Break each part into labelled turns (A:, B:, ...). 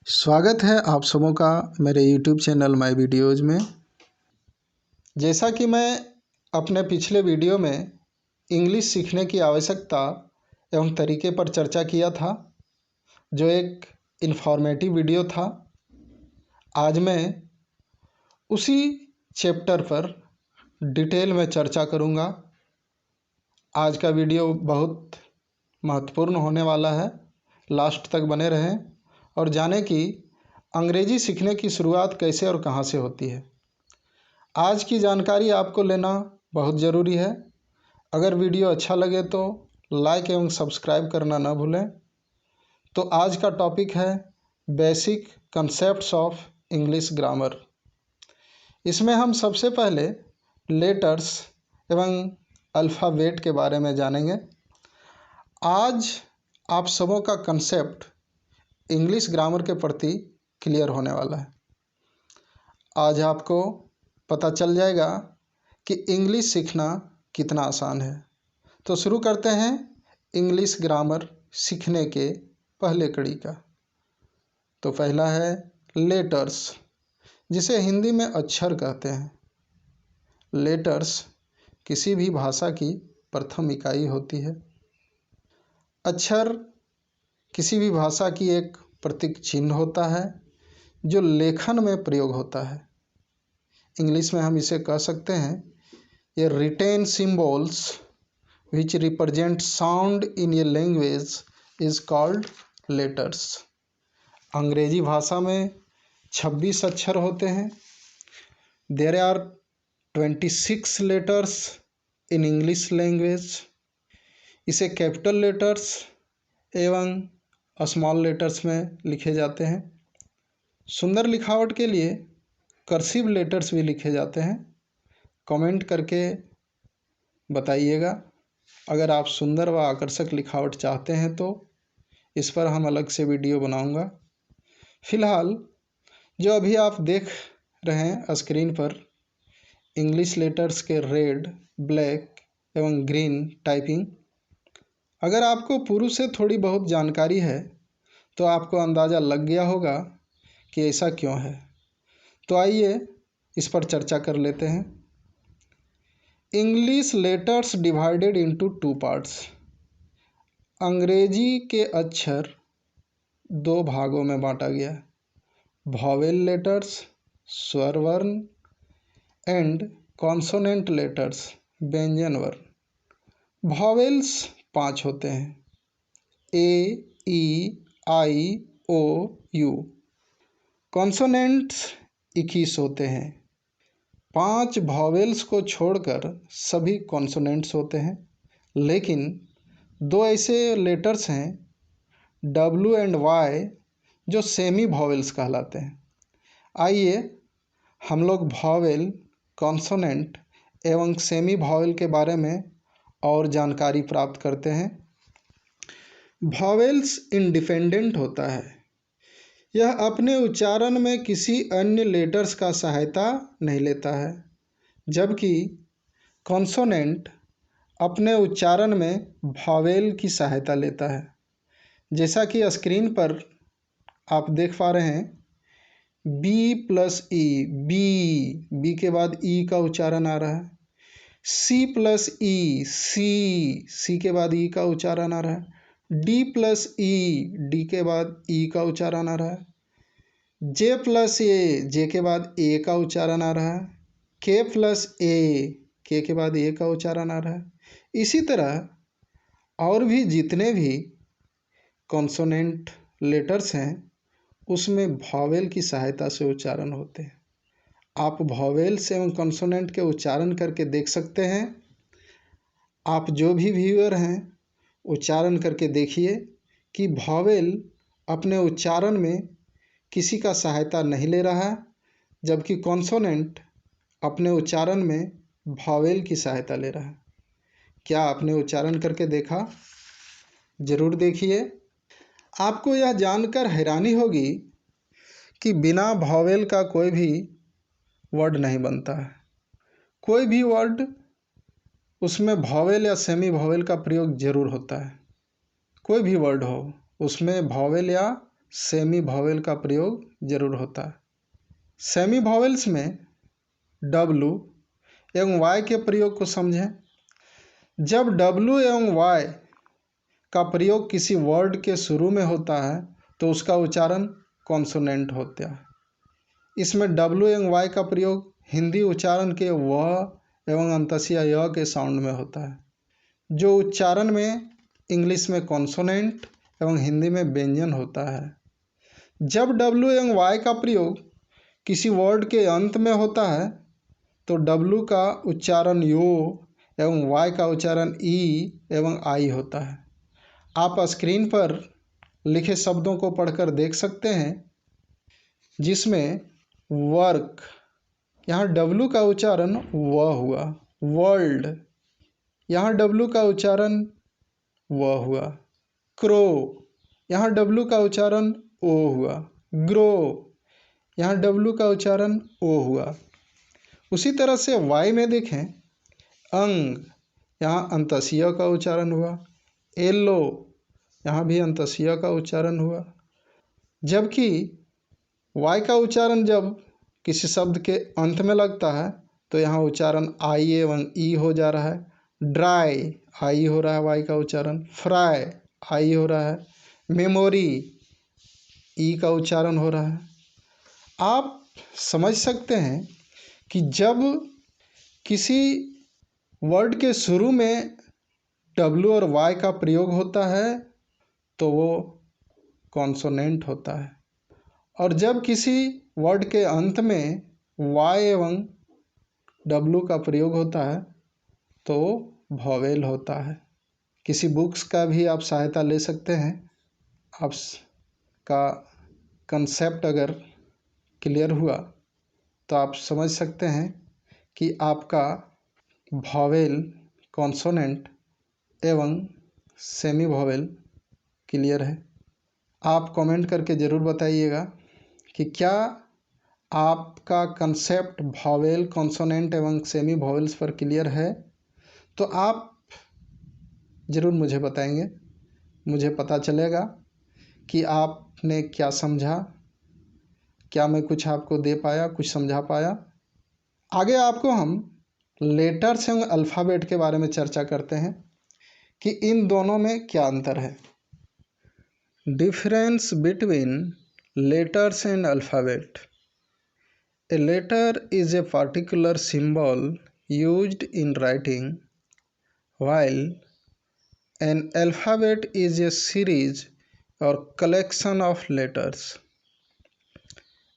A: स्वागत है आप सबों का मेरे YouTube चैनल माय वीडियोज़ में। जैसा कि मैं अपने पिछले वीडियो में इंग्लिश सीखने की आवश्यकता एवं तरीके पर चर्चा किया था, जो एक इन्फॉर्मेटिव वीडियो था। आज मैं उसी चैप्टर पर डिटेल में चर्चा करूँगा। आज का वीडियो बहुत महत्वपूर्ण होने वाला है, लास्ट तक बने रहें और जानें कि अंग्रेजी सीखने की शुरुआत कैसे और कहाँ से होती है। आज की जानकारी आपको लेना बहुत ज़रूरी है। अगर वीडियो अच्छा लगे तो लाइक एवं सब्सक्राइब करना न भूलें। तो आज का टॉपिक है basic concepts of English grammar. इसमें हम सबसे पहले लेटर्स एवं अल्फ़ाबेट के बारे में जानेंगे। आज आप सबों का कंसेप्ट इंग्लिश ग्रामर के प्रति क्लियर होने वाला है। आज आपको पता चल जाएगा कि इंग्लिश सीखना कितना आसान है। तो शुरू करते हैं इंग्लिश ग्रामर सीखने के पहले कड़ी का। तो पहला है लेटर्स, जिसे हिंदी में अक्षर कहते हैं। लेटर्स किसी भी भाषा की प्रथम इकाई होती है। अक्षर किसी भी भाषा की एक प्रतीक चिन्ह होता है जो लेखन में प्रयोग होता है। इंग्लिश में हम इसे कह सकते हैं ये written symbols which represent sound in a language is called letters. Angrezi भाषा में 26 अक्षर होते हैं। There are 26 letters in English language. इसे कैपिटल लेटर्स एवं स्मॉल लेटर्स में लिखे जाते हैं। सुंदर लिखावट के लिए कर्सिव लेटर्स भी लिखे जाते हैं। कमेंट करके बताइएगा अगर आप सुंदर व आकर्षक लिखावट चाहते हैं तो इस पर हम अलग से वीडियो बनाऊंगा। फिलहाल जो अभी आप देख रहे हैं स्क्रीन पर इंग्लिश लेटर्स के रेड, ब्लैक एवं ग्रीन टाइपिंग, अगर आपको पूर्व से थोड़ी बहुत जानकारी है तो आपको अंदाज़ा लग गया होगा कि ऐसा क्यों है। तो आइए इस पर चर्चा कर लेते हैं। English letters divided into 2 parts. अंग्रेजी के अक्षर 2 भागों में बांटा गया है, वॉवेल लेटर्स स्वर वर्ण एंड कॉन्सोनेंट लेटर्स व्यंजन वर्ण। वॉवेल्स 5 होते हैं, ए, ई, आई, ओ, यू। कॉन्सोनेंट्स 21 होते हैं। 5 वॉवेल्स को छोड़कर सभी कॉन्सोनेंट्स होते हैं, लेकिन 2 ऐसे लेटर्स हैं डब्ल्यू एंड वाई जो सेमी वॉवेल्स कहलाते हैं। आइए हम लोग वॉवेल, कॉन्सोनेंट एवं सेमी वॉवेल के बारे में और जानकारी प्राप्त करते हैं। वॉवेल्स इंडिपेंडेंट होता है। यह अपने उच्चारण में किसी अन्य लेटर्स का सहायता नहीं लेता है, जबकि कॉन्सोनेंट अपने उच्चारण में वॉवेल की सहायता लेता है। जैसा कि स्क्रीन पर आप देख पा रहे हैं, बी प्लस ई, बी के बाद ई का उच्चारण आ रहा है। सी प्लस ई, सी के बाद ई का उच्चारण आ रहा है। डी प्लस ई, डी के बाद ई का उच्चारण आ रहा है। जे प्लस ए, जे के बाद ए का उच्चारण आ रहा है। के प्लस ए, के के बाद ए का उच्चारण आ रहा है। इसी तरह और भी जितने भी कॉन्सोनेंट लेटर्स हैं उसमें वॉवेल की सहायता से उच्चारण होते हैं। आप वॉवेल्स एवं कॉन्सोनेंट के उच्चारण करके देख सकते हैं। आप जो भी व्यूअर हैं उच्चारण करके देखिए कि वॉवेल अपने उच्चारण में किसी का सहायता नहीं ले रहा है, जबकि कॉन्सोनेंट अपने उच्चारण में वॉवेल की सहायता ले रहा है। क्या आपने उच्चारण करके देखा? ज़रूर देखिए। आपको यह जानकर हैरानी होगी कि बिना वॉवेल का कोई भी वर्ड नहीं बनता है। कोई भी वर्ड उसमें वॉवेल या सेमी वॉवेल का प्रयोग जरूर होता है। कोई भी वर्ड हो उसमें वॉवेल या सेमी वॉवेल का प्रयोग जरूर होता है। सेमी वॉवेल्स में W एवं Y के प्रयोग को समझें। जब W एवं Y का प्रयोग किसी वर्ड के शुरू में होता है तो उसका उच्चारण कॉन्सोनेंट होता है। इसमें W एवं Y का प्रयोग हिंदी उच्चारण के व एवं अंतस्या य के साउंड में होता है, जो उच्चारण में इंग्लिश में कॉन्सोनेंट एवं हिंदी में व्यंजन होता है। जब W एवं Y का प्रयोग किसी वर्ड के अंत में होता है तो W का उच्चारण यो एवं Y का उच्चारण ई एवं आई होता है। आप स्क्रीन पर लिखे शब्दों को पढ़कर देख सकते हैं, जिसमें वर्क, यहाँ W का उच्चारण व हुआ। वर्ल्ड, यहाँ W का उच्चारण व हुआ। क्रो, यहाँ W का उच्चारण ओ हुआ। ग्रो, यहाँ W का उच्चारण ओ हुआ। उसी तरह से Y में देखें, अंग, यहाँ अंतस्या का उच्चारण हुआ। येलो, यहाँ भी अंतस्या का उच्चारण हुआ। जबकि Y का उच्चारण जब किसी शब्द के अंत में लगता है तो यहाँ उच्चारण आई एवं ई हो जा रहा है। ड्राई, आई हो रहा है Y का उच्चारण। फ्राई, आई हो रहा है। मेमोरी, ई का उच्चारण हो रहा है। आप समझ सकते हैं कि जब किसी वर्ड के शुरू में W और Y का प्रयोग होता है तो वो कॉन्सोनेंट होता है, और जब किसी वर्ड के अंत में Y एवं W का प्रयोग होता है तो वॉवेल होता है। किसी बुक्स का भी आप सहायता ले सकते हैं। आपका कंसेप्ट अगर क्लियर हुआ तो आप समझ सकते हैं कि आपका वॉवेल, कॉन्सोनेंट एवं सेमी वॉवेल क्लियर है। आप कमेंट करके ज़रूर बताइएगा कि क्या आपका कंसेप्ट वॉवेल, कॉन्सोनेंट एवं सेमी वॉवेल्स पर क्लियर है। तो आप ज़रूर मुझे बताएंगे, मुझे पता चलेगा कि आपने क्या समझा, क्या मैं कुछ आपको दे पाया, कुछ समझा पाया। आगे आपको हम लेटर्स एवं अल्फ़ाबेट के बारे में चर्चा करते हैं कि इन दोनों में क्या अंतर है। Difference between letters and alphabet. A letter is a particular symbol used in writing, while an alphabet is a series or collection of letters.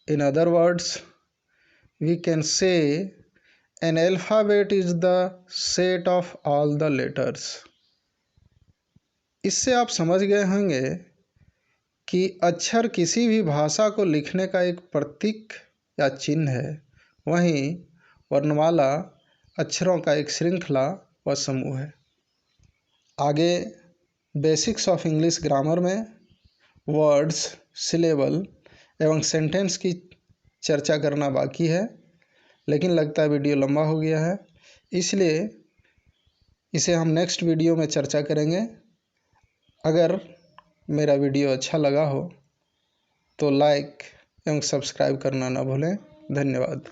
A: In other words, we can say an alphabet is the set of all the letters. इससे आप समझ गए होंगे कि अक्षर किसी भी भाषा को लिखने का एक प्रतीक या चिन्ह है, वहीं वर्णमाला अक्षरों का एक श्रृंखला व समूह है। आगे बेसिक्स ऑफ इंग्लिश ग्रामर में वर्ड्स, सिलेबल एवं सेंटेंस की चर्चा करना बाकी है, लेकिन लगता है वीडियो लंबा हो गया है, इसलिए इसे हम नेक्स्ट वीडियो में चर्चा करेंगे। अगर मेरा वीडियो अच्छा लगा हो तो लाइक एवं सब्सक्राइब करना ना भूलें। धन्यवाद।